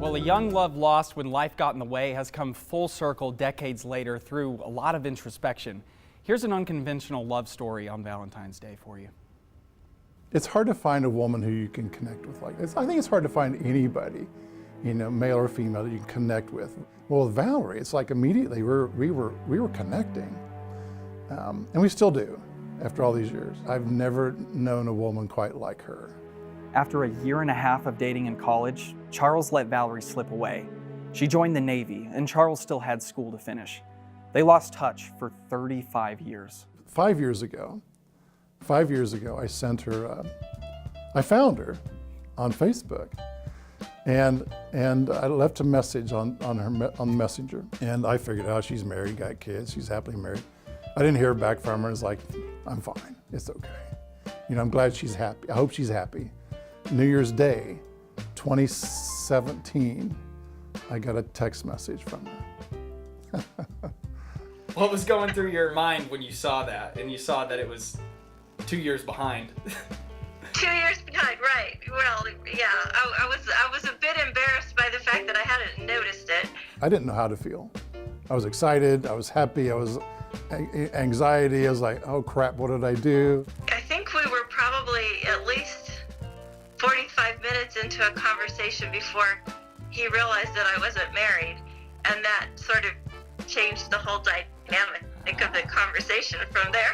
Well, a young love lost when life got in the way has come full circle decades later through a lot of introspection. Here's an unconventional love story on Valentine's Day for you. It's hard to find a woman who you can connect with like this. I think it's hard to find anybody, you know, male or female, that you can connect with. Well, with Valerie, it's like immediately we were connecting, and we still do after all these years. I've never known a woman quite like her. After a year and a half of dating in college, Charles let Valerie slip away. She joined the Navy, and Charles still had school to finish. They lost touch for 35 years. 5 years ago, I sent her, I found her on Facebook, and I left a message on the Messenger, and I figured out she's married, got kids, she's happily married. I didn't hear back from her. It's like, I'm fine, it's okay. You know, I'm glad she's happy. I hope she's happy. New Year's Day, 2017, I got a text message from her. What was going through your mind when you saw that, and you saw that it was 2 years behind? 2 years behind, right. Well, yeah, I was a bit embarrassed by the fact that I hadn't noticed it. I didn't know how to feel. I was excited, I was happy, I was anxiety. I was like, oh crap, what did I do? I think we were probably at least 45 minutes into a conversation before he realized that I wasn't married, and that sort of changed the whole dynamic of the conversation from there.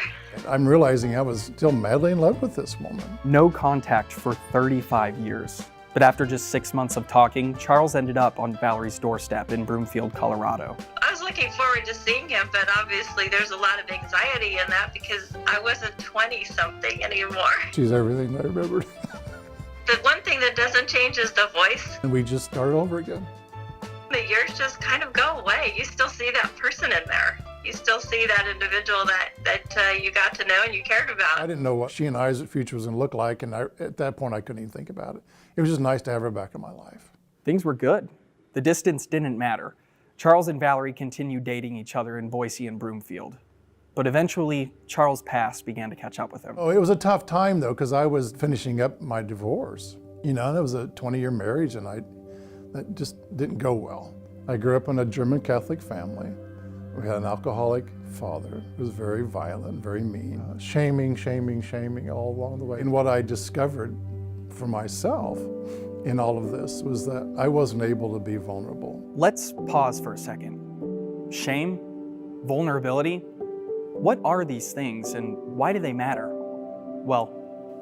I'm realizing I was still madly in love with this woman. No contact for 35 years. But after just 6 months of talking, Charles ended up on Valerie's doorstep in Broomfield, Colorado. I was looking forward to seeing him, but obviously there's a lot of anxiety in that because I wasn't 20-something anymore. She's everything I remembered. The one thing that doesn't change is the voice. And we just started over again. The years just kind of go away. You still see that person in there. You still see that individual that you got to know and you cared about. I didn't know what she and I's future was going to look like, and at that point I couldn't even think about it. It was just nice to have her back in my life. Things were good. The distance didn't matter. Charles and Valerie continued dating each other in Boise and Broomfield. But eventually, Charles' past began to catch up with him. Oh, it was a tough time though, because I was finishing up my divorce. You know, and it was a 20-year marriage, and that just didn't go well. I grew up in a German Catholic family. We had an alcoholic father who was very violent, very mean, shaming all along the way. And what I discovered for myself in all of this was that I wasn't able to be vulnerable. Let's pause for a second. Shame, vulnerability, what are these things and why do they matter? Well,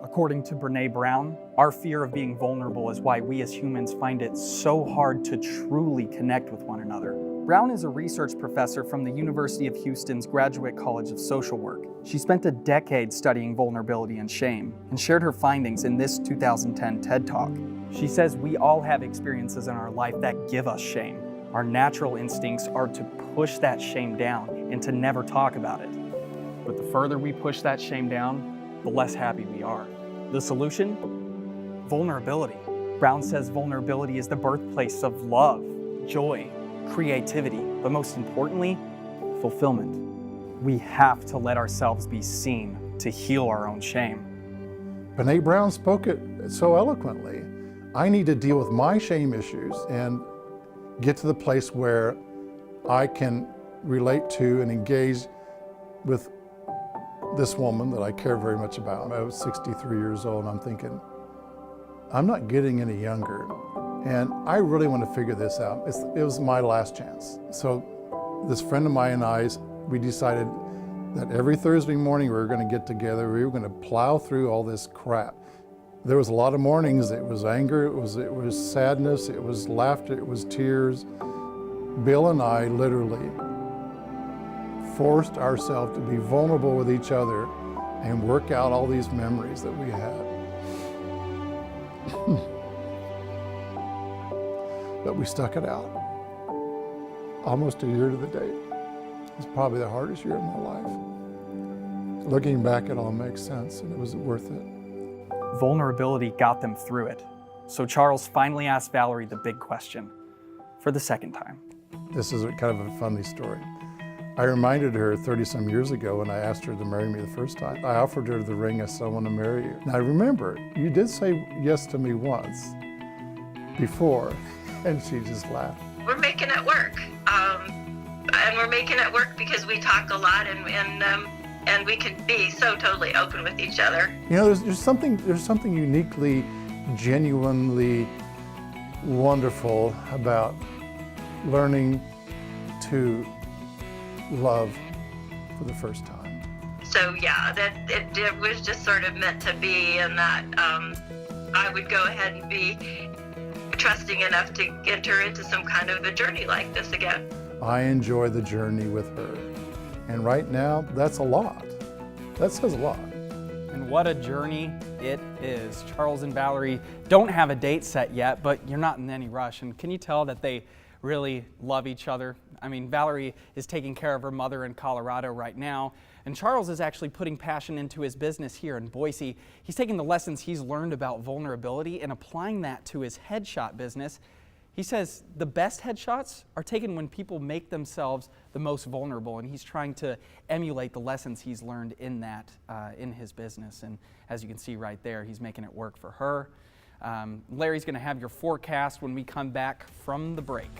according to Brene Brown, our fear of being vulnerable is why we as humans find it so hard to truly connect with one another. Brown is a research professor from the University of Houston's Graduate College of Social Work. She spent a decade studying vulnerability and shame and shared her findings in this 2010 TED Talk. She says we all have experiences in our life that give us shame. Our natural instincts are to push that shame down and to never talk about it. But the further we push that shame down, the less happy we are. The solution? Vulnerability. Brown says vulnerability is the birthplace of love, joy, creativity, but most importantly, fulfillment. We have to let ourselves be seen to heal our own shame. Brene Brown spoke it so eloquently. I need to deal with my shame issues and get to the place where I can relate to and engage with this woman that I care very much about. I was 63 years old, and I'm thinking, I'm not getting any younger. And I really want to figure this out. It was my last chance. So this friend of mine and I, we decided that every Thursday morning we were going to get together. We were going to plow through all this crap. There was a lot of mornings. It was anger, it was sadness, it was laughter, it was tears. Bill and I literally forced ourselves to be vulnerable with each other and work out all these memories that we had. But we stuck it out. Almost a year to the date. It's probably the hardest year of my life. Looking back, it all makes sense, and it was worth it. Vulnerability got them through it. So Charles finally asked Valerie the big question, for the second time. This is kind of a funny story. I reminded her 30-some years ago when I asked her to marry me the first time. I offered her the ring. I said, I want to marry you. Now remember, you did say yes to me once. before, and she just laughed. We're making it work. And we're making it work because we talk a lot and we can be so totally open with each other. You know, there's something uniquely, genuinely wonderful about learning to love for the first time. So yeah, that it was just sort of meant to be, and that I would go ahead and be trusting enough to enter into some kind of a journey like this again. I enjoy the journey with her. And right now, that's a lot. That says a lot. And what a journey it is. Charles and Valerie don't have a date set yet, but you're not in any rush. And can you tell that they really love each other? I mean, Valerie is taking care of her mother in Colorado right now, and Charles is actually putting passion into his business here in Boise. He's taking the lessons he's learned about vulnerability and applying that to his headshot business. He says the best headshots are taken when people make themselves the most vulnerable, and he's trying to emulate the lessons he's learned in that, in his business. And as you can see right there, he's making it work for her. Larry's going to have your forecast when we come back from the break.